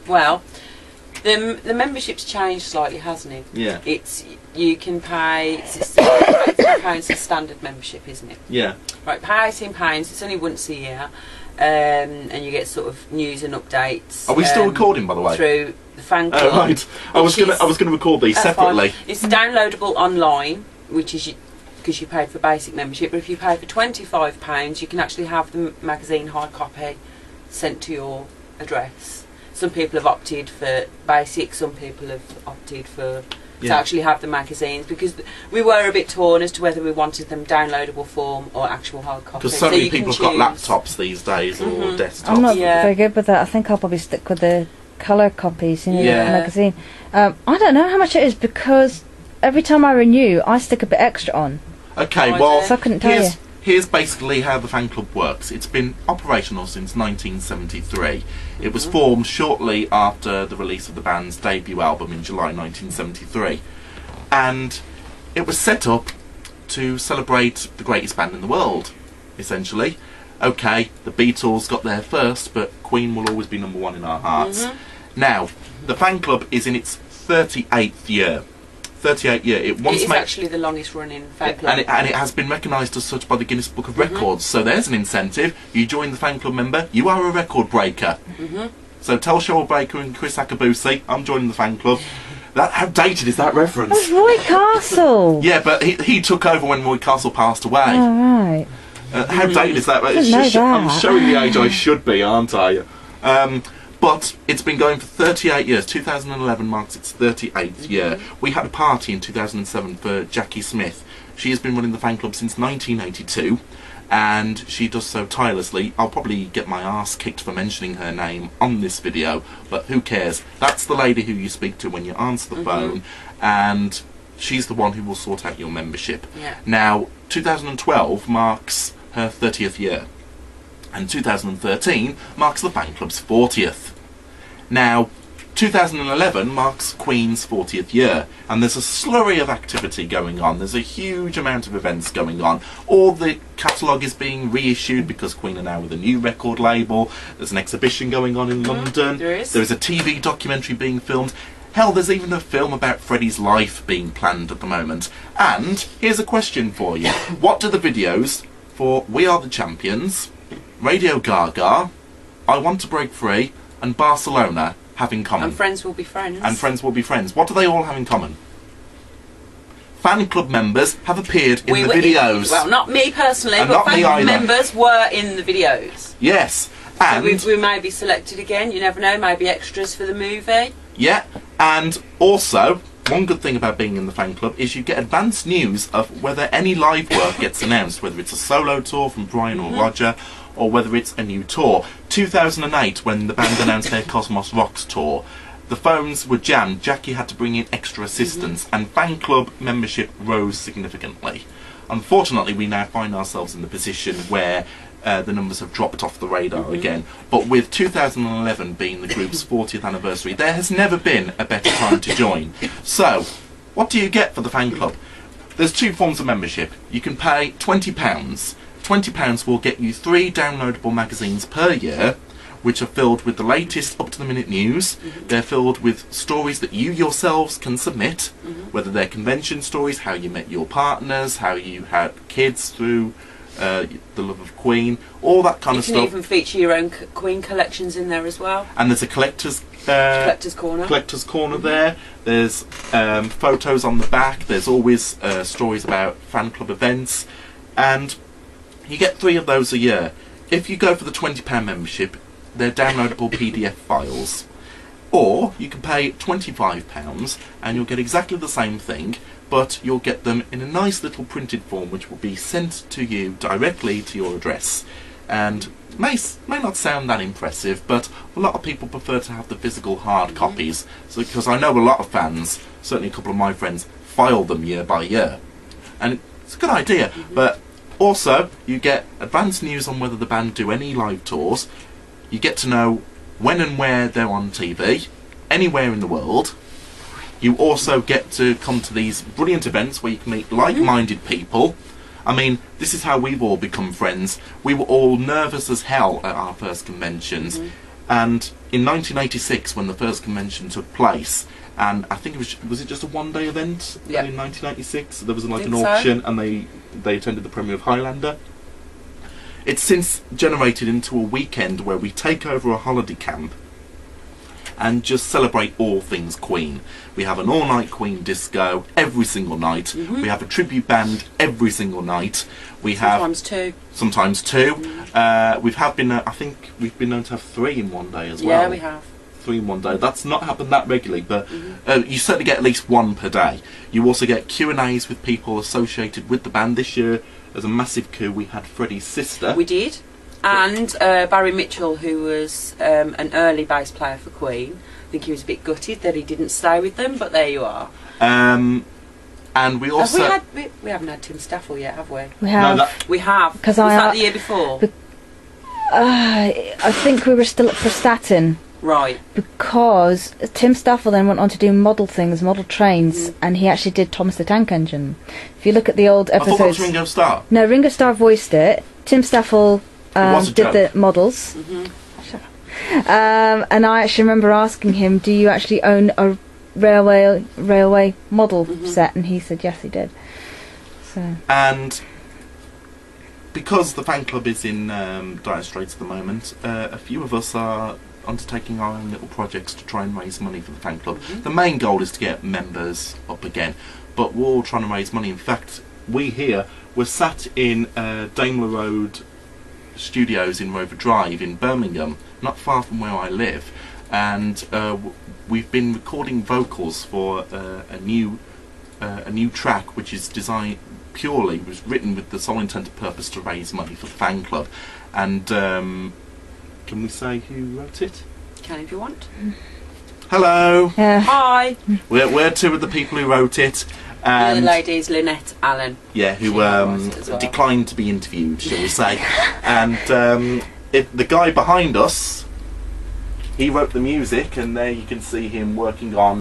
Well, the membership's changed slightly, hasn't it? Yeah. You can pay £18 is standard membership, isn't it? Yeah. Right, pay £18. It's only once a year, and you get sort of news and updates. Are we still recording, by the way? Through the fan club. Oh right. I was gonna record these separately. Fine. It's downloadable online, which is because you paid for basic membership. But if you pay for £25, you can actually have the magazine hard copy sent to your address. Some people have opted for basic. Some people have opted for to actually have the magazines, because we were a bit torn as to whether we wanted them downloadable form or actual hard copy. Because so many people have got laptops these days or desktops. I'm not very good with that. I think I'll probably stick with the colour copies, the magazine. I don't know how much it is, because every time I renew, I stick a bit extra on. Okay, well, so I couldn't tell you. Here's basically how the fan club works. It's been operational since 1973. It was formed shortly after the release of the band's debut album in July 1973. And it was set up to celebrate the greatest band in the world, essentially. Okay, the Beatles got there first, but Queen will always be number one in our hearts. Now, the fan club is in its 38th year. 38 year. It is actually the longest running fan club. And it has been recognised as such by the Guinness Book of Records. So there's an incentive. You join the fan club member, you are a record breaker. So tell Cheryl Baker and Chris Akabusi, I'm joining the fan club. How dated is that reference? That's Roy Castle. Yeah, but he took over when Roy Castle passed away. Oh, right. How dated is that? I'm showing the age I should be, aren't I? But it's been going for 38 years. 2011 marks its 38th year. We had a party in 2007 for Jackie Smith. She has been running the fan club since 1982, and she does so tirelessly. I'll probably get my arse kicked for mentioning her name on this video, but who cares? That's the lady who you speak to when you answer the phone, and she's the one who will sort out your membership. Now, 2012 marks her 30th year. And 2013 marks the fan club's 40th. Now, 2011 marks Queen's 40th year, and there's a slurry of activity going on. There's a huge amount of events going on. All the catalogue is being reissued because Queen are now with a new record label. There's an exhibition going on in London. There's a TV documentary being filmed. Hell, there's even a film about Freddie's life being planned at the moment. And here's a question for you. What do the videos for We Are the Champions, Radio Gaga, I Want to Break Free, and Barcelona have in common? And Friends Will Be Friends. And Friends Will Be Friends. What do they all have in common? Fan club members have appeared in the videos. Well, not me personally, and but fan club members were in the videos. Yes. And so we may be selected again, you never know, maybe extras for the movie. Yeah, and also, one good thing about being in the fan club is you get advance news of whether any live work gets announced, whether it's a solo tour from Brian or Roger, or whether it's a new tour. 2008, when the band announced their Cosmos Rocks tour, the phones were jammed. Jackie had to bring in extra assistance, and fan club membership rose significantly. Unfortunately, we now find ourselves in the position where the numbers have dropped off the radar again. But with 2011 being the group's 40th anniversary, there has never been a better time to join. So, what do you get for the fan club? There's two forms of membership. You can pay £20. £20 will get you 3 downloadable magazines per year, which are filled with the latest up-to-the-minute news. They're filled with stories that you yourselves can submit, whether they're convention stories, how you met your partners, how you had kids through the love of Queen, all that kind of stuff. You can even feature your own Queen collections in there as well. And there's a collector's corner there. There's photos on the back. There's always stories about fan club events, and you get 3 of those a year. If you go for the £20 membership, they're downloadable PDF files. Or you can pay £25 and you'll get exactly the same thing, but you'll get them in a nice little printed form which will be sent to you directly to your address. And may not sound that impressive, but a lot of people prefer to have the physical hard copies. So, because I know a lot of fans, certainly a couple of my friends, file them year by year. And it's a good idea, but also, you get advance news on whether the band do any live tours. You get to know when and where they're on TV, anywhere in the world. You also get to come to these brilliant events where you can meet like-minded people. I mean, this is how we've all become friends. We were all nervous as hell at our first conventions. And in 1986, when the first convention took place, and I think it was it just a one-day event Yeah. in 1986? There was like an Think so. auction, and they attended the premiere of Highlander. It's since generated into a weekend where we take over a holiday camp and just celebrate all things Queen. We have an all-night Queen disco every single night. Mhm. We have a tribute band every single night. We have Sometimes two. I think we've been known to have 3 in one day as well. Yeah, we have. 3 in one day. That's not happened that regularly, but you certainly get at least 1 per day. You also get Q&As with people associated with the band. This year, as a massive coup, we had Freddie's sister. We did. And Barry Mitchell, who was an early bass player for Queen. I think he was a bit gutted that he didn't stay with them, but there you are. And we also... we haven't had Tim Staffel yet, have we? We have. No, We have. Because Was that the year before? I think we were still up for Statin. Right. Because Tim Staffel then went on to do model things, model trains, and he actually did Thomas the Tank Engine. If you look at the old I thought that was episodes, Ringo Starr. no, Ringo Starr voiced it. Tim Staffel was a did the joke. models, Mhm. and I actually remember asking him, "Do you actually own a railway model set?" And he said, "Yes, he did." So And because the fan club is in dire straits at the moment, a few of us are undertaking our own little projects to try and raise money for the fan club. The main goal is to get members up again, but we're all trying to raise money. In fact, we're sat in Daimler Road Studios in Rover Drive in Birmingham, not far from where I live, and we've been recording vocals for a new track which is was written with the sole intent and purpose to raise money for the fan club. And can we say who wrote it? Can if you want. Hello, yeah, Hi. we're 2 of the people who wrote it. The And lady is Lynette Allen. yeah, who She wrote it as well. declined to be interviewed, shall we say. And the guy behind us, he wrote the music, and there you can see him working on